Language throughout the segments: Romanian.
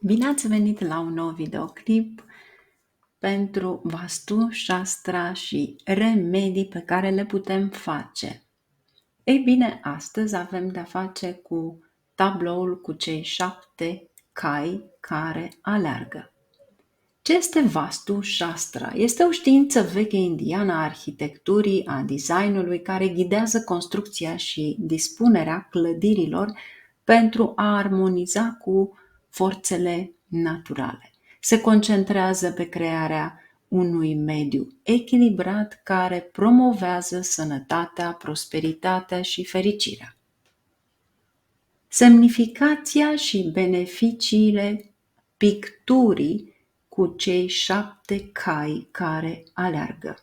Bine ați venit la un nou videoclip pentru Vastu Shastra și remedii pe care le putem face. Ei bine, astăzi avem de-a face cu tabloul cu cei 7 cai care aleargă. Ce este Vastu Shastra? Este o știință veche indiană a arhitecturii, a designului, care ghidează construcția și dispunerea clădirilor pentru a armoniza cu forțele naturale. Se concentrează pe crearea unui mediu echilibrat care promovează sănătatea, prosperitatea și fericirea. Semnificația și beneficiile picturii cu cei 7 cai care aleargă.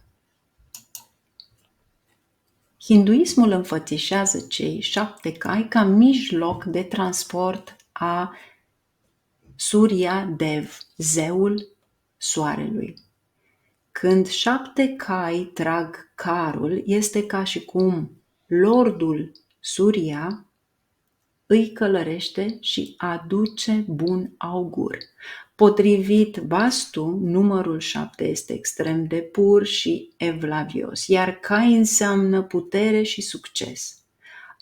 Hinduismul înfățișează cei 7 cai ca mijloc de transport a Surya Dev, zeul soarelui. Când 7 cai trag carul, este ca și cum Lordul Surya îi călărește și aduce bun augur. Potrivit Vastu, numărul 7 este extrem de pur și evlavios, iar cai înseamnă putere și succes.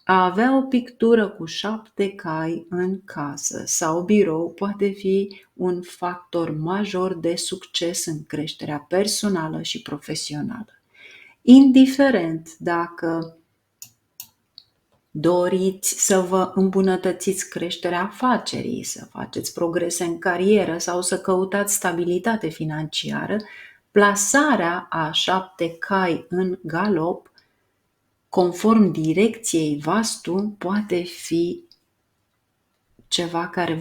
A avea o pictură cu 7 cai în casă sau birou poate fi un factor major de succes în creșterea personală și profesională. Indiferent dacă doriți să vă îmbunătățiți creșterea afacerii, să faceți progrese în carieră sau să căutați stabilitate financiară, plasarea a 7 cai în galop, conform direcției Vastu, poate fi ceva care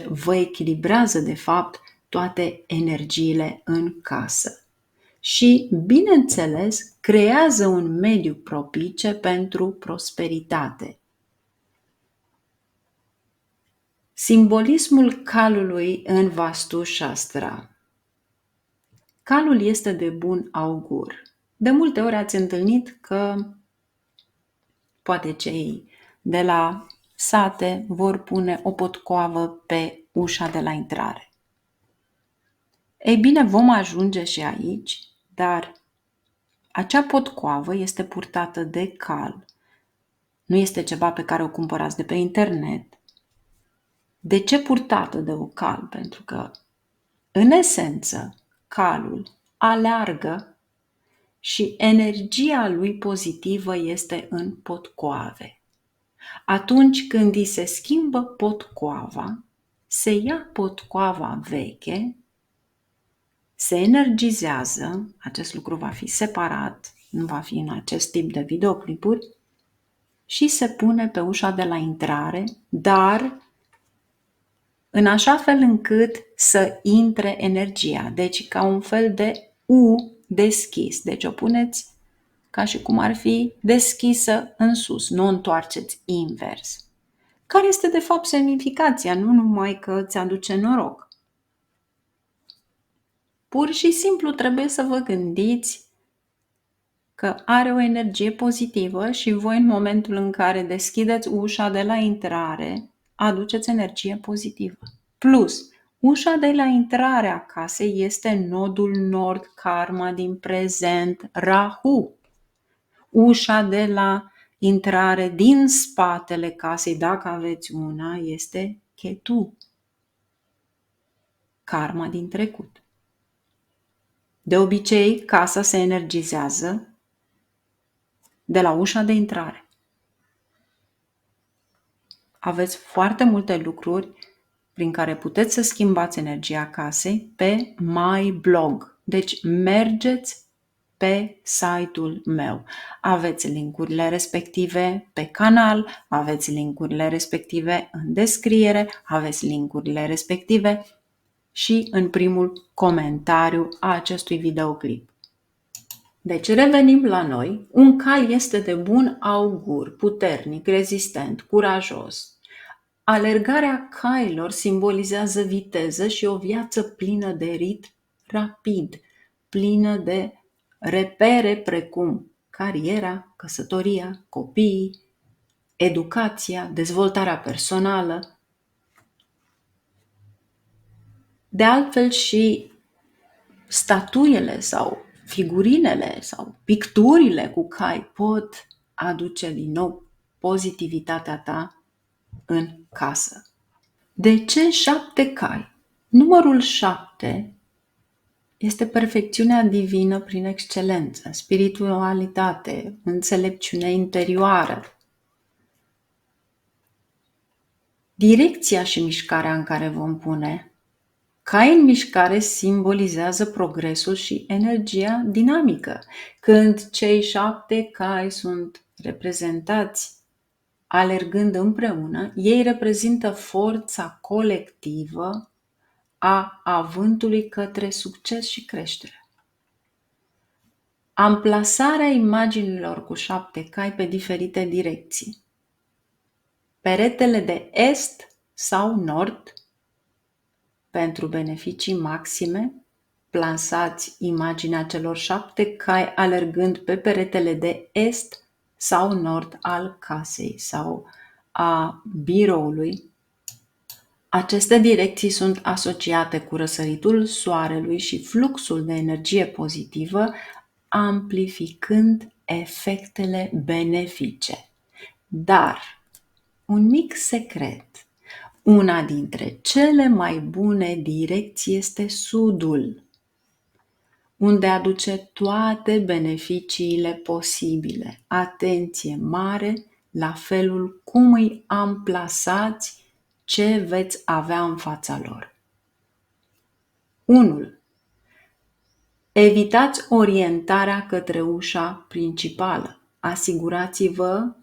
vă echilibrează de fapt toate energiile în casă. Și, bineînțeles, creează un mediu propice pentru prosperitate. Simbolismul calului în Vastu Shastra. Calul este de bun augur. De multe ori ați întâlnit că poate cei de la sate vor pune o potcoavă pe ușa de la intrare. Ei bine, vom ajunge și aici, dar acea potcoavă este purtată de cal. Nu este ceva pe care o cumpărați de pe internet. De ce purtată de un cal? Pentru că, în esență, calul aleargă și energia lui pozitivă este în potcoave. Atunci când îi se schimbă potcoava, se ia potcoava veche, se energizează, acest lucru va fi separat, nu va fi în acest tip de videoclipuri, și se pune pe ușa de la intrare, dar în așa fel încât să intre energia, deci ca un fel de U deschis. Deci o puneți ca și cum ar fi deschisă în sus, nu o întoarceți invers. Care este de fapt semnificația? Nu numai că îți aduce noroc. Pur și simplu trebuie să vă gândiți că are o energie pozitivă și voi în momentul în care deschideți ușa de la intrare, aduceți energie pozitivă. Plus, ușa de la intrare a casei este nodul nord, karma din prezent, Rahu. Ușa de la intrare din spatele casei, dacă aveți una, este Ketu, karma din trecut. De obicei, casa se energizează de la ușa de intrare. Aveți foarte multe lucruri prin care puteți să schimbați energia casei pe My Blog. Deci mergeți pe site-ul meu. Aveți linkurile respective pe canal, aveți linkurile respective în descriere, aveți linkurile respective și în primul comentariu a acestui videoclip. Deci revenim la noi. Un cal este de bun augur, puternic, rezistent, curajos. Alergarea cailor simbolizează viteză și o viață plină de ritm rapid, plină de repere precum cariera, căsătoria, copiii, educația, dezvoltarea personală. De altfel și statuile sau figurinele sau picturile cu cai pot aduce din nou pozitivitatea ta în casă. De ce 7 cai? Numărul 7 este perfecțiunea divină prin excelență, spiritualitate, înțelepciune interioară. Direcția și mișcarea în care vom pune. Cai în mișcare simbolizează progresul și energia dinamică. Când cei 7 cai sunt reprezentați alergând împreună, ei reprezintă forța colectivă a avântului către succes și creștere. Amplasarea imaginilor cu 7 cai pe diferite direcții. Peretele de est sau nord, pentru beneficii maxime, plansați imaginea celor 7 cai alergând pe peretele de est sau nord al casei sau a biroului. Aceste direcții sunt asociate cu răsăritul soarelui și fluxul de energie pozitivă, amplificând efectele benefice. Dar, un mic secret, una dintre cele mai bune direcții este sudul, unde aduce toate beneficiile posibile. Atenție mare la felul cum îi amplasați ce veți avea în fața lor. 1. Evitați orientarea către ușa principală. Asigurați-vă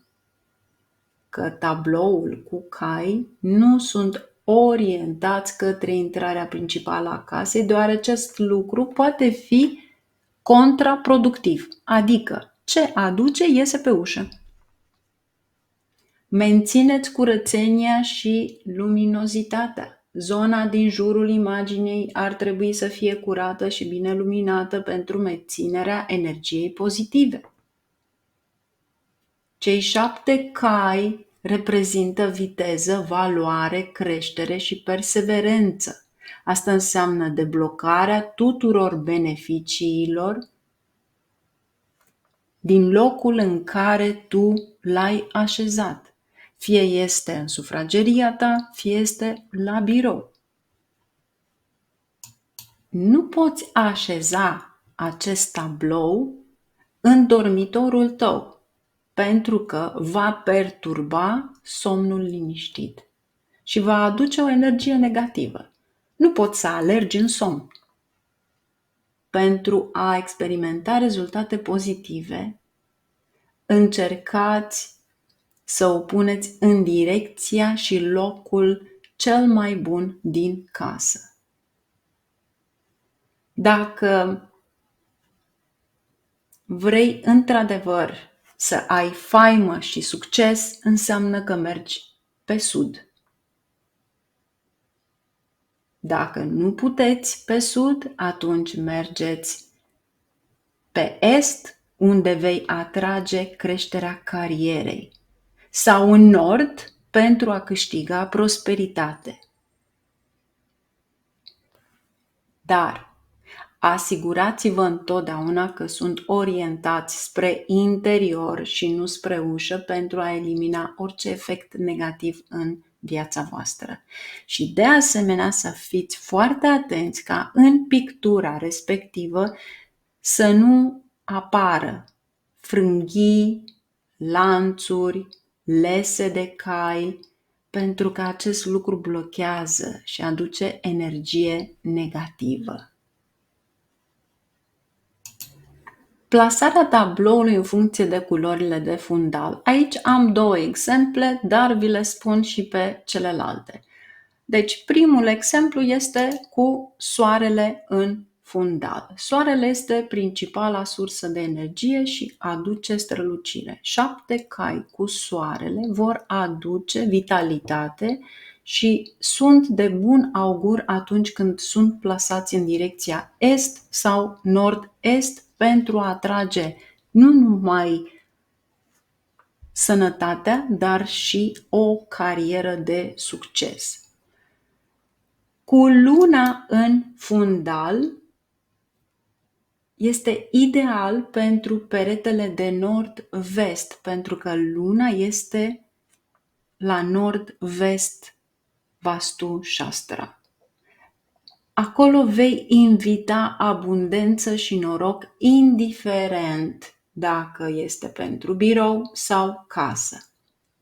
că tabloul cu cai nu sunt orientați către intrarea principală a casei, deoarece acest lucru poate fi contraproductiv, adică ce aduce iese pe ușă. Mențineți curățenia și luminozitatea. Zona din jurul imaginii ar trebui să fie curată și bine luminată pentru menținerea energiei pozitive. Cei 7 cai reprezintă viteză, valoare, creștere și perseverență. Asta înseamnă deblocarea tuturor beneficiilor din locul în care tu l-ai așezat. Fie este în sufrageria ta, fie este la birou. Nu poți așeza acest tablou în dormitorul tău, pentru că va perturba somnul liniștit și va aduce o energie negativă. Nu poți să alergi în somn. Pentru a experimenta rezultate pozitive, încercați să o puneți în direcția și locul cel mai bun din casă. Dacă vrei într-adevăr să ai faimă și succes, înseamnă că mergi pe sud. Dacă nu puteți pe sud, atunci mergeți pe est, unde vei atrage creșterea carierei, sau în nord pentru a câștiga prosperitate. Dar asigurați-vă întotdeauna că sunt orientați spre interior și nu spre ușă pentru a elimina orice efect negativ în viața voastră. Și de asemenea să fiți foarte atenți ca în pictura respectivă să nu apară frânghii, lanțuri, lese de cai, pentru că acest lucru blochează și aduce energie negativă. Plasarea tabloului în funcție de culorile de fundal. Aici am 2 exemple, dar vi le spun și pe celelalte. Deci primul exemplu este cu soarele în fundal. Soarele este principala sursă de energie și aduce strălucire. 7 cai cu soarele vor aduce vitalitate și sunt de bun augur atunci când sunt plasați în direcția est sau nord-est pentru a atrage nu numai sănătatea, dar și o carieră de succes. Cu luna în fundal este ideal pentru peretele de nord-vest, pentru că luna este la nord-vest Vastu Shastra. Acolo vei invita abundență și noroc, indiferent dacă este pentru birou sau casă.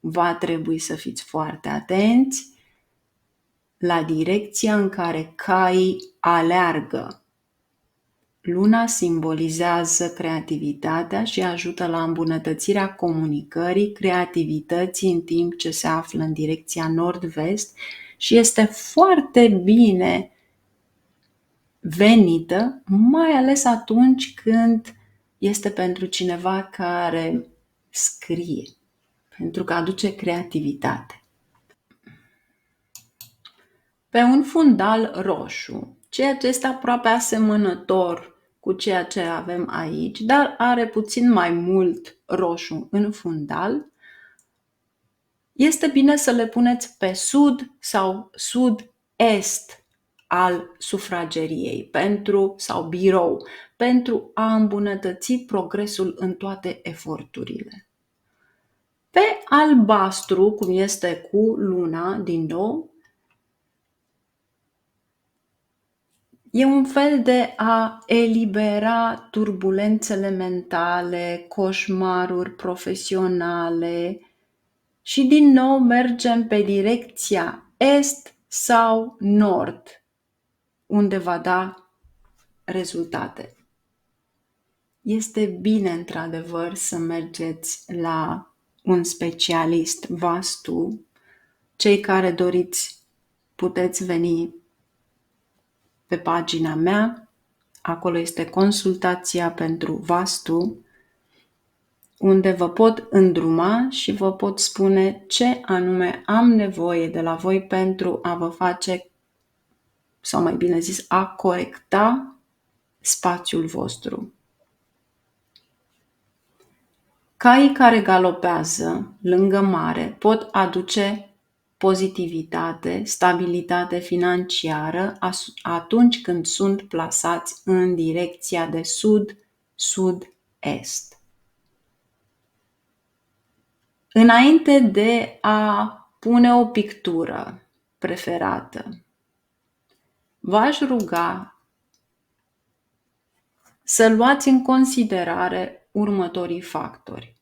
Va trebui să fiți foarte atenți la direcția în care caii aleargă. Luna simbolizează creativitatea și ajută la îmbunătățirea comunicării, creativității în timp ce se află în direcția nord-vest și este foarte bine venită, mai ales atunci când este pentru cineva care scrie, pentru că aduce creativitate. Pe un fundal roșu, ceea ce este aproape asemănător cu ceea ce avem aici, dar are puțin mai mult roșu în fundal, este bine să le puneți pe sud sau sud-est al sufrageriei sau birou, pentru a îmbunătăți progresul în toate eforturile. Pe albastru, cum este cu luna, din nou, e un fel de a elibera turbulențele mentale, coșmaruri profesionale și din nou mergem pe direcția est sau nord, unde va da rezultate. Este bine, într-adevăr, să mergeți la un specialist Vastu. Cei care doriți, puteți veni pe pagina mea. Acolo este consultația pentru Vastu, unde vă pot îndruma și vă pot spune ce anume am nevoie de la voi pentru a vă face, sau mai bine zis, a corecta spațiul vostru. Caii care galopează lângă mare pot aduce pozitivitate, stabilitate financiară atunci când sunt plasați în direcția de sud-sud-est. Înainte de a pune o pictură preferată, v-aș ruga să luați în considerare următorii factori.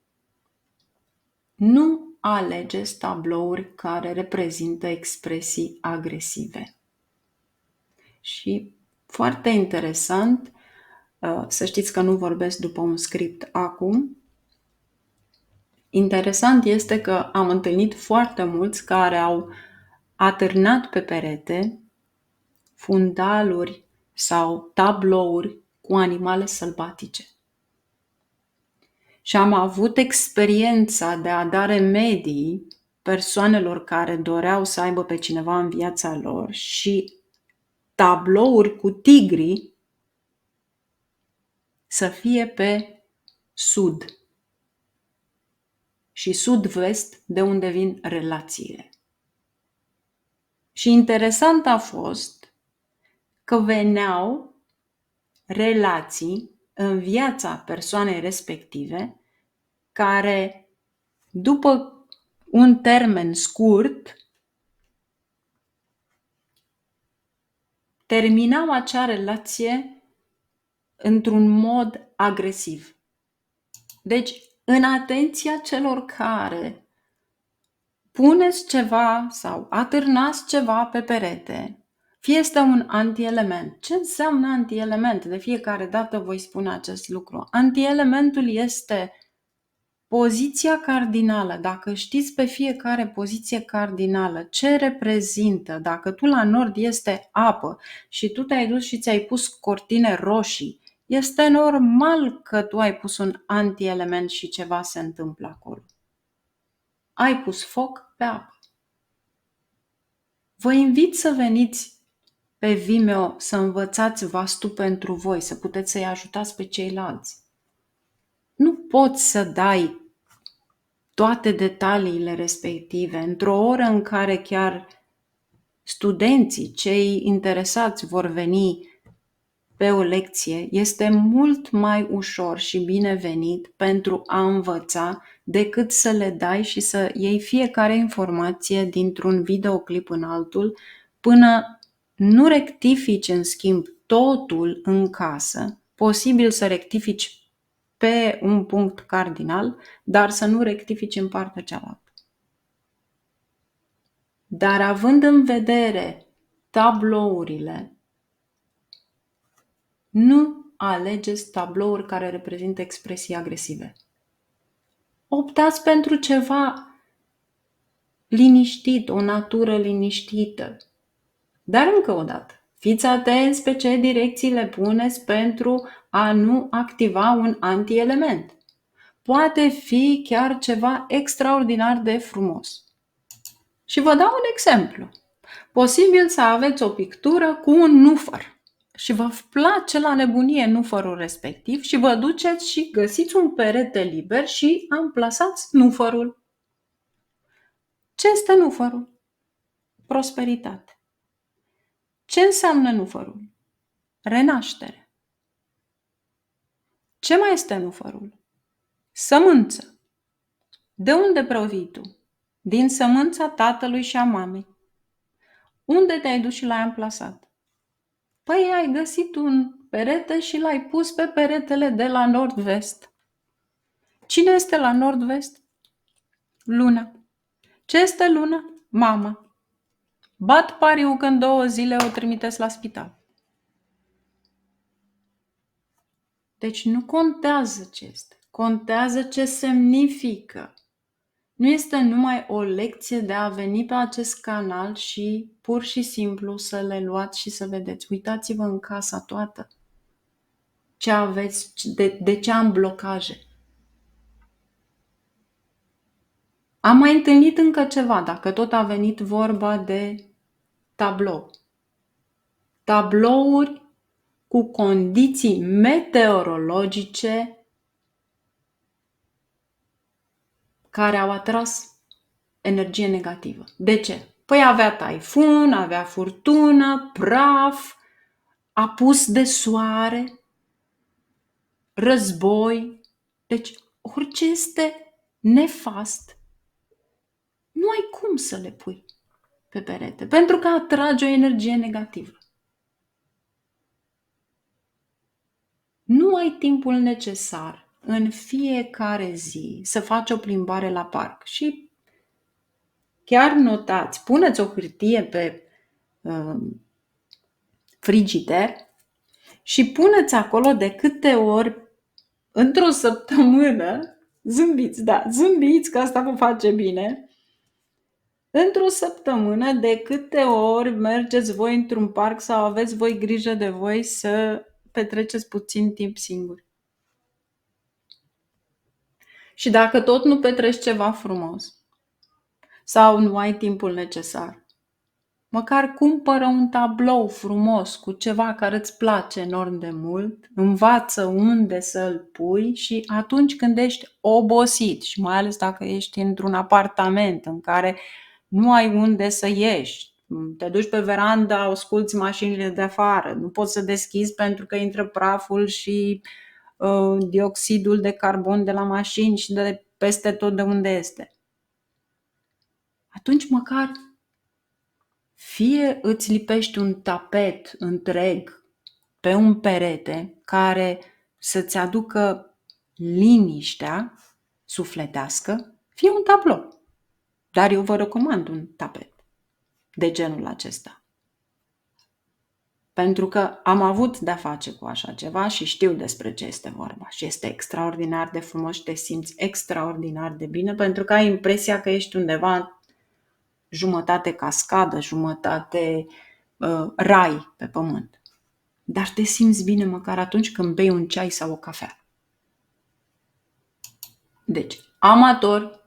Nu alegeți tablouri care reprezintă expresii agresive. Și foarte interesant, să știți că nu vorbesc după un script acum, interesant este că am întâlnit foarte mulți care au atârnat pe perete fundaluri sau tablouri cu animale sălbatice. Și am avut experiența de a da remedii persoanelor care doreau să aibă pe cineva în viața lor și tablouri cu tigri să fie pe sud și sud-vest, de unde vin relațiile. Și interesant a fost că veneau relații în viața persoanei respective care, după un termen scurt, terminau acea relație într-un mod agresiv. Deci, în atenția celor care puneți ceva sau atârnați ceva pe perete, fie este un antielement. Ce înseamnă antielement? De fiecare dată voi spune acest lucru. Antielementul este poziția cardinală. Dacă știți pe fiecare poziție cardinală ce reprezintă, dacă tu la nord este apă și tu te-ai dus și ți-ai pus cortine roșii, este normal că tu ai pus un antielement și ceva se întâmplă acolo. Ai pus foc pe apă. Vă invit să veniți pe Vimeo să învățați Vastu pentru voi, să puteți să-i ajutați pe ceilalți. Nu poți să dai toate detaliile respective într-o oră în care chiar studenții, cei interesați vor veni pe o lecție, este mult mai ușor și binevenit pentru a învăța decât să le dai și să iei fiecare informație dintr-un videoclip în altul până nu rectifici în schimb totul în casă, posibil să rectifici pe un punct cardinal, dar să nu rectifici în partea cealaltă. Dar având în vedere tablourile, nu alegeți tablouri care reprezintă expresii agresive. Optați pentru ceva liniștit, o natură liniștită. Dar încă o dată, fiți atenți pe ce direcții le puneți pentru a nu activa un antielement. Poate fi chiar ceva extraordinar de frumos. Și vă dau un exemplu. Posibil să aveți o pictură cu un nufăr și vă place la nebunie nufărul respectiv și vă duceți și găsiți un perete liber și amplasați nufărul. Ce este nufărul? Prosperitate. Ce înseamnă nufărul? Renaștere. Ce mai este nufărul? Sămânță. De unde provii tu? Din sămânța tatălui și a mamei. Unde te-ai dus și l-ai amplasat? Păi ai găsit un perete și l-ai pus pe peretele de la nord-vest. Cine este la nord-vest? Luna. Ce este luna? Mama. Bat pariu că în 2 zile o trimiteți la spital. Deci nu contează ce este, contează ce semnifică. Nu este numai o lecție de a veni pe acest canal și pur și simplu să le luați și să vedeți. Uitați-vă în casa toată. Ce aveți, de ce am blocaje. Am mai întâlnit încă ceva, dacă tot a venit vorba de tablou. Tablouri cu condiții meteorologice care au atras energie negativă. De ce? Păi avea taifun, avea furtună, praf, apus de soare, război. Deci orice este nefast, nu ai cum să le pui pe perete, pentru că atrage o energie negativă. Nu ai timpul necesar în fiecare zi să faci o plimbare la parc și chiar notați, puneți o hârtie pe frigider și puneți acolo de câte ori într-o săptămână, zâmbiți că asta vă face bine, într-o săptămână de câte ori mergeți voi într-un parc sau aveți voi grijă de voi să petreceți puțin timp singuri. Și dacă tot nu petreci ceva frumos sau nu ai timpul necesar, măcar cumpără un tablou frumos cu ceva care îți place enorm de mult, învață unde să-l pui și atunci când ești obosit și mai ales dacă ești într-un apartament în care nu ai unde să ieși, te duci pe verandă, asculți mașinile de afară, nu poți să deschizi pentru că intră praful și dioxidul de carbon de la mașini și de peste tot de unde este. Atunci măcar fie îți lipești un tapet întreg pe un perete care să-ți aducă liniștea sufletească, fie un tablou. Dar eu vă recomand un tapet de genul acesta. Pentru că am avut de-a face cu așa ceva și știu despre ce este vorba. Și este extraordinar de frumos și te simți extraordinar de bine pentru că ai impresia că ești undeva jumătate cascadă, jumătate rai pe pământ. Dar te simți bine măcar atunci când bei un ceai sau o cafea. Deci, amatori,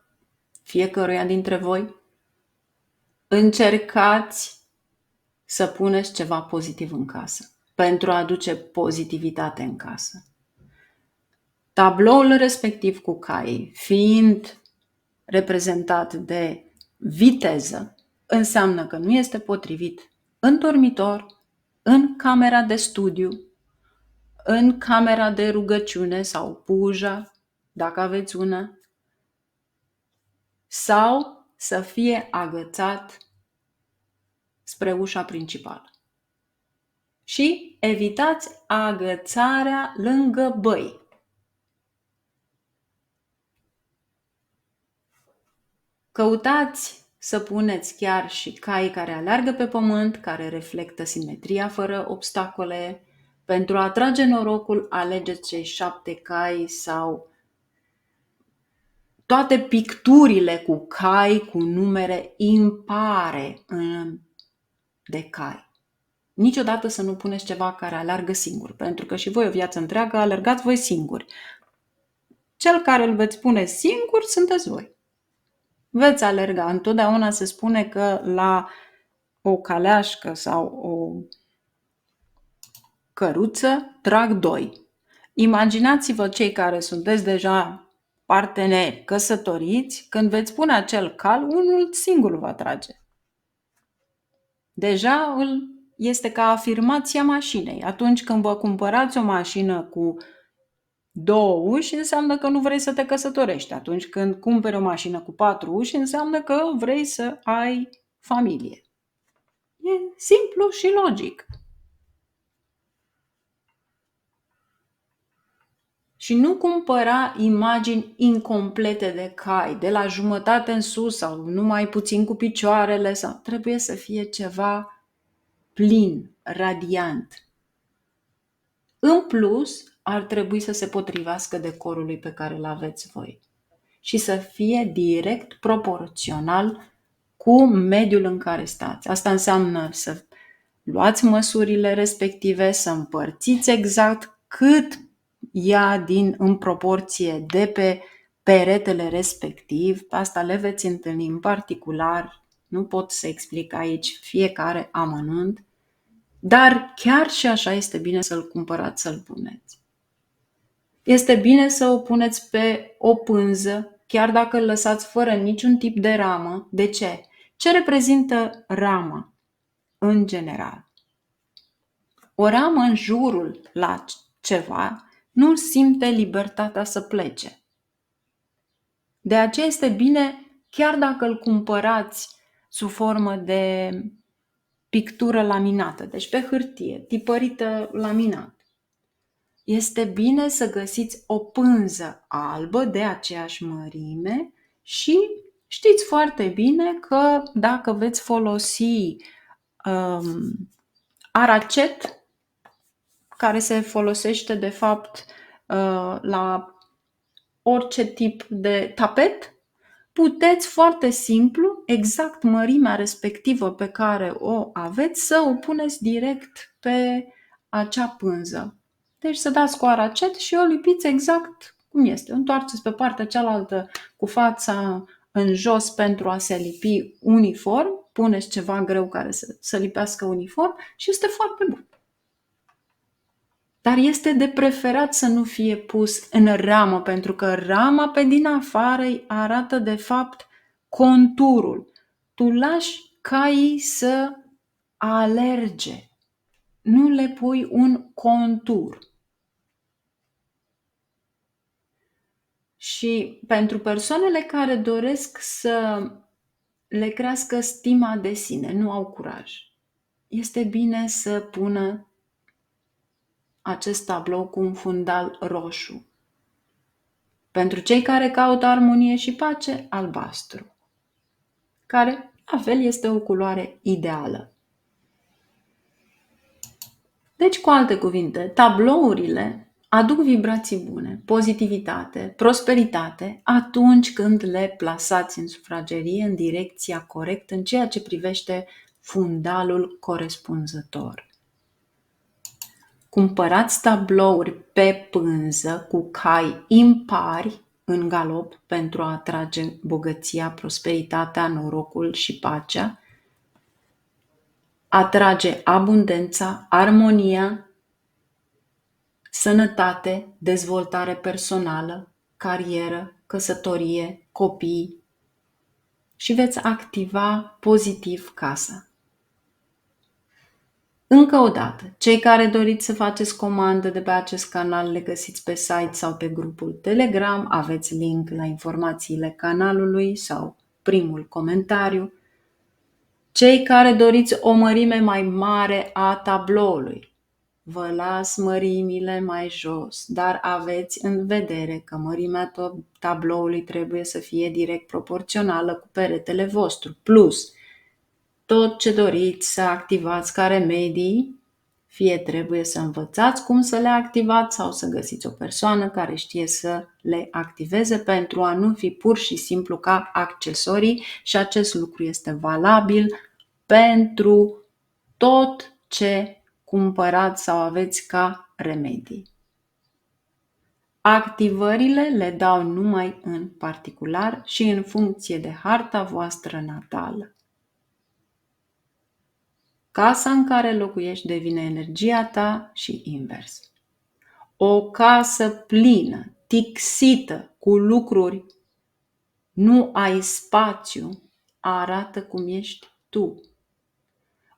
fiecăruia dintre voi, încercați să puneți ceva pozitiv în casă, pentru a aduce pozitivitate în casă. Tabloul respectiv cu cai fiind reprezentat de viteză, înseamnă că nu este potrivit în dormitor, în camera de studiu, în camera de rugăciune sau puja, dacă aveți una, sau să fie agățat spre ușa principală. Și evitați agățarea lângă băi. Căutați să puneți chiar și cai care aleargă pe pământ, care reflectă simetria fără obstacole. Pentru a atrage norocul, alegeți cei 7 cai sau toate picturile cu cai cu numere impare de cai. Niciodată să nu puneți ceva care aleargă singur, pentru că și voi o viață întreagă alergați voi singuri. Cel care îl veți pune singur sunteți voi. Veți alerga. Întotdeauna se spune că la o caleașcă sau o căruță trag 2. Imaginați-vă cei care sunteți deja parteneri căsătoriți, când veți pune acel cal, unul singur va trage. Deja este ca afirmația mașinei. Atunci când vă cumpărați o mașină cu 2 uși, înseamnă că nu vrei să te căsătorești. Atunci când cumperi o mașină cu 4 uși, înseamnă că vrei să ai familie. E simplu și logic. Și nu cumpăra imagini incomplete de cai, de la jumătate în sus sau numai puțin cu picioarele. Sau trebuie să fie ceva plin, radiant. În plus, ar trebui să se potrivească decorului pe care îl aveți voi și să fie direct proporțional cu mediul în care stați. Asta înseamnă să luați măsurile respective, să împărțiți exact cât ia în proporție de pe peretele respectiv. Asta le veți întâlni în particular, nu pot să explic aici fiecare amănunt, dar chiar și așa este bine să-l cumpărați, să-l puneți. Este bine să o puneți pe o pânză, chiar dacă îl lăsați fără niciun tip de ramă. De ce? Ce reprezintă rama în general? O ramă în jurul la ceva nu simte libertatea să plece. De aceea este bine, chiar dacă îl cumpărați sub formă de pictură laminată, deci pe hârtie, tipărită laminat, este bine să găsiți o pânză albă de aceeași mărime și știți foarte bine că dacă veți folosi aracet, care se folosește de fapt la orice tip de tapet, puteți foarte simplu, exact mărimea respectivă pe care o aveți, să o puneți direct pe acea pânză. Deci să dați cu aracet și o lipiți exact cum este. Întoarceți pe partea cealaltă cu fața în jos pentru a se lipi uniform, puneți ceva greu care să lipească uniform și este foarte bun. Dar este de preferat să nu fie pus în ramă, pentru că rama pe din afară îi arată de fapt conturul. Tu lași caii să alerge, nu le pui un contur. Și pentru persoanele care doresc să le crească stima de sine, nu au curaj, este bine să pună acest tablou cu un fundal roșu. Pentru cei care caută armonie și pace, albastru, care, la fel, este o culoare ideală. Deci, cu alte cuvinte, tablourile aduc vibrații bune, pozitivitate, prosperitate atunci când le plasați în sufragerie în direcția corectă în ceea ce privește fundalul corespunzător. Cumpărați tablouri pe pânză cu cai impari în galop pentru a atrage bogăția, prosperitatea, norocul și pacea, atrage abundența, armonia, sănătate, dezvoltare personală, carieră, căsătorie, copii, și veți activa pozitiv casa. Încă o dată, cei care doriți să faceți comandă de pe acest canal le găsiți pe site sau pe grupul Telegram, aveți link la informațiile canalului sau primul comentariu. Cei care doriți o mărime mai mare a tabloului, vă las mărimile mai jos, dar aveți în vedere că mărimea tabloului trebuie să fie direct proporțională cu peretele vostru. Plus, tot ce doriți să activați ca remedii, fie trebuie să învățați cum să le activați sau să găsiți o persoană care știe să le activeze pentru a nu fi pur și simplu ca accesorii, și acest lucru este valabil pentru tot ce cumpărați sau aveți ca remedii. Activările le dau numai în particular și în funcție de harta voastră natală. Casa în care locuiești devine energia ta și invers. O casă plină, tixită cu lucruri, nu ai spațiu, arată cum ești tu.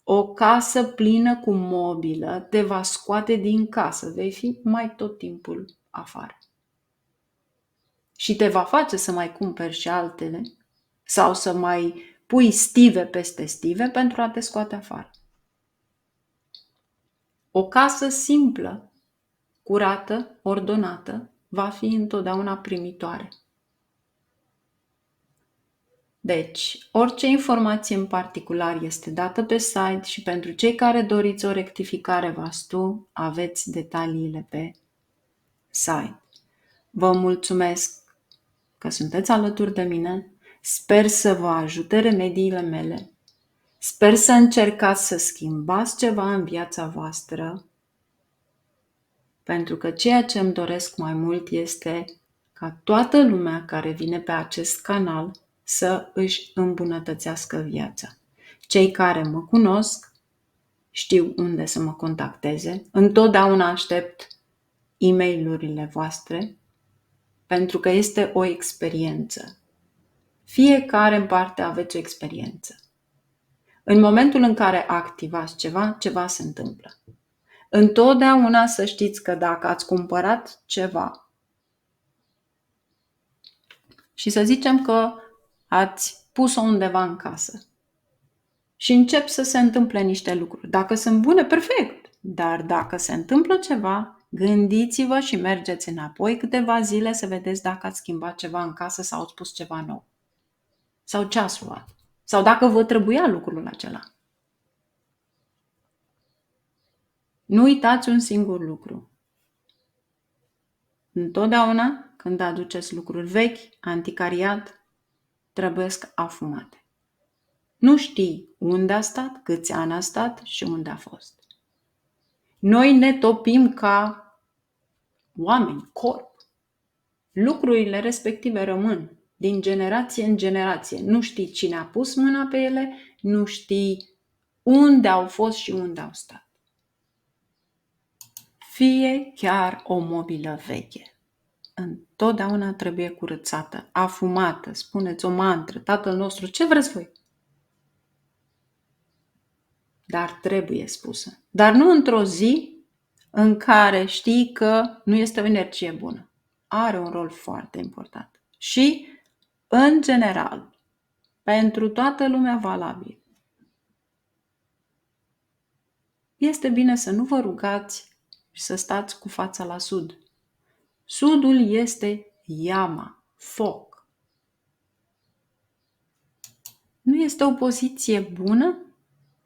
O casă plină cu mobilă te va scoate din casă, vei fi mai tot timpul afară. Și te va face să mai cumperi și altele sau să mai pui stive peste stive pentru a te scoate afară. O casă simplă, curată, ordonată, va fi întotdeauna primitoare. Deci, orice informație în particular este dată pe site și pentru cei care doriți o rectificare vastu, aveți detaliile pe site. Vă mulțumesc că sunteți alături de mine, sper să vă ajute remediile mele, sper să încercați să schimbați ceva în viața voastră, pentru că ceea ce îmi doresc mai mult este ca toată lumea care vine pe acest canal să își îmbunătățească viața. Cei care mă cunosc știu unde să mă contacteze. Întotdeauna aștept e-mail-urile voastre pentru că este o experiență. Fiecare în parte aveți o experiență. În momentul în care activați ceva, ceva se întâmplă. Întotdeauna să știți că dacă ați cumpărat ceva și să zicem că ați pus-o undeva în casă și încep să se întâmple niște lucruri. Dacă sunt bune, perfect. Dar dacă se întâmplă ceva, gândiți-vă și mergeți înapoi câteva zile să vedeți dacă ați schimbat ceva în casă sau ați pus ceva nou. Sau ce ați luat. Sau dacă vă trebuia lucrul acela. Nu uitați un singur lucru. Întotdeauna când aduceți lucruri vechi, anticariat, trebuiesc afumate. Nu știi unde a stat, câți ani a stat și unde a fost. Noi ne topim ca oameni, corp. Lucrurile respective rămân din generație în generație. Nu știi cine a pus mâna pe ele, nu știi unde au fost și unde au stat. Fie chiar o mobilă veche. Întotdeauna trebuie curățată, afumată, spuneți o mantră, Tatăl nostru, ce vreți voi. Dar trebuie spusă. Dar nu într-o zi în care știi că nu este o energie bună. Are un rol foarte important. Și, în general, pentru toată lumea valabil, este bine să nu vă rugați și să stați cu fața la sud. Sudul este yama, foc. Nu este o poziție bună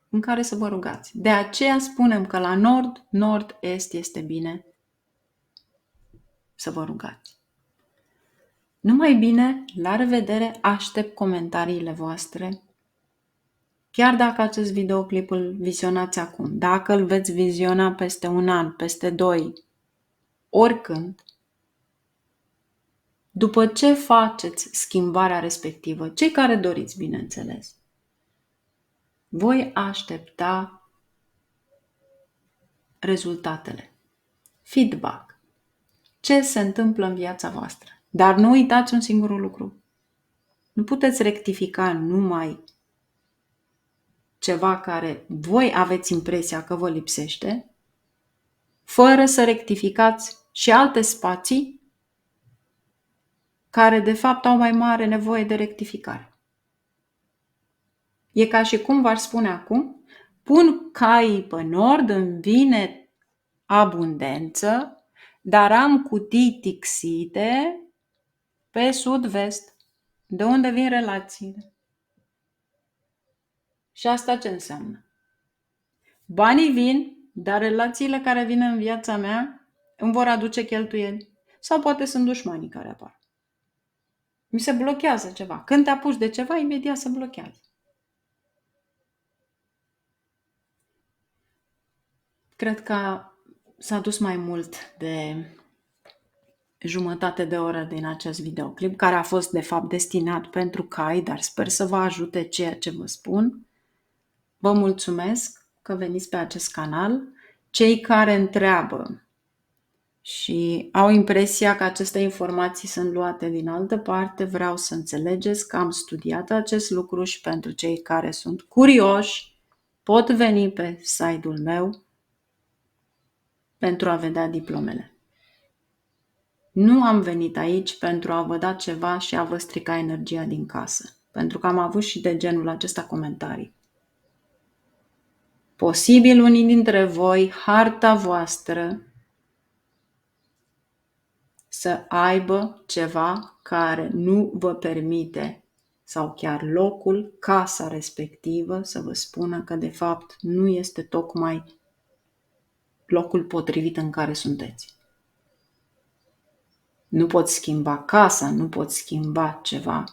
în care să vă rugați. De aceea spunem că la nord, nord-est este bine să vă rugați. Numai bine, la revedere, aștept comentariile voastre. Chiar dacă acest videoclip îl vizionați acum, dacă îl veți viziona peste un an, peste 2, oricând, după ce faceți schimbarea respectivă, cei care doriți, bineînțeles, voi aștepta rezultatele, feedback, ce se întâmplă în viața voastră. Dar nu uitați un singur lucru. Nu puteți rectifica numai ceva care voi aveți impresia că vă lipsește, fără să rectificați și alte spații care de fapt au mai mare nevoie de rectificare. E ca și cum v-aș spune acum, pun caii pe nord, îmi vine abundență, dar am cutii tixite pe sud-vest. De unde vin relațiile? Și asta ce înseamnă? Banii vin, dar relațiile care vin în viața mea îmi vor aduce cheltuieli. Sau poate sunt dușmanii care apar. Mi se blochează ceva. Când te apuci de ceva, imediat se blochează. Cred că s-a dus mai mult de jumătate de oră din acest videoclip, care a fost de fapt destinat pentru cai, dar sper să vă ajute ceea ce vă spun. Vă mulțumesc că veniți pe acest canal. Cei care întreabă și au impresia că aceste informații sunt luate din altă parte, vreau să înțelegeți că am studiat acest lucru și pentru cei care sunt curioși pot veni pe site-ul meu pentru a vedea diplomele. Nu am venit aici pentru a vă da ceva și a vă strica energia din casă, pentru că am avut și de genul acesta comentarii. Posibil unii dintre voi, harta voastră să aibă ceva care nu vă permite sau chiar locul, casa respectivă, să vă spună că de fapt nu este tocmai locul potrivit în care sunteți. Nu poți schimba casa, nu poți schimba ceva.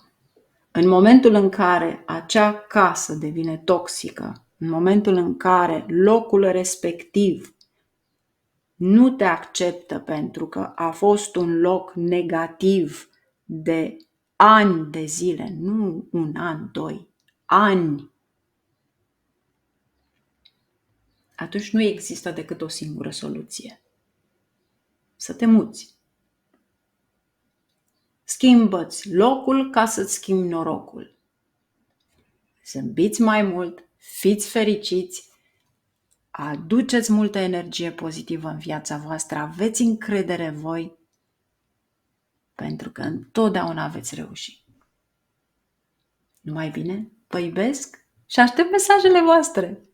În momentul în care acea casă devine toxică, în momentul în care locul respectiv nu te acceptă pentru că a fost un loc negativ de ani de zile, nu un an, 2, ani, atunci nu există decât o singură soluție. Să te muți. Schimbă-ți locul ca să-ți schimbi norocul. Zâmbiți mai mult, fiți fericiți, aduceți multă energie pozitivă în viața voastră, aveți încredere în voi, pentru că întotdeauna veți reuși. Numai bine, vă iubesc și aștept mesajele voastre!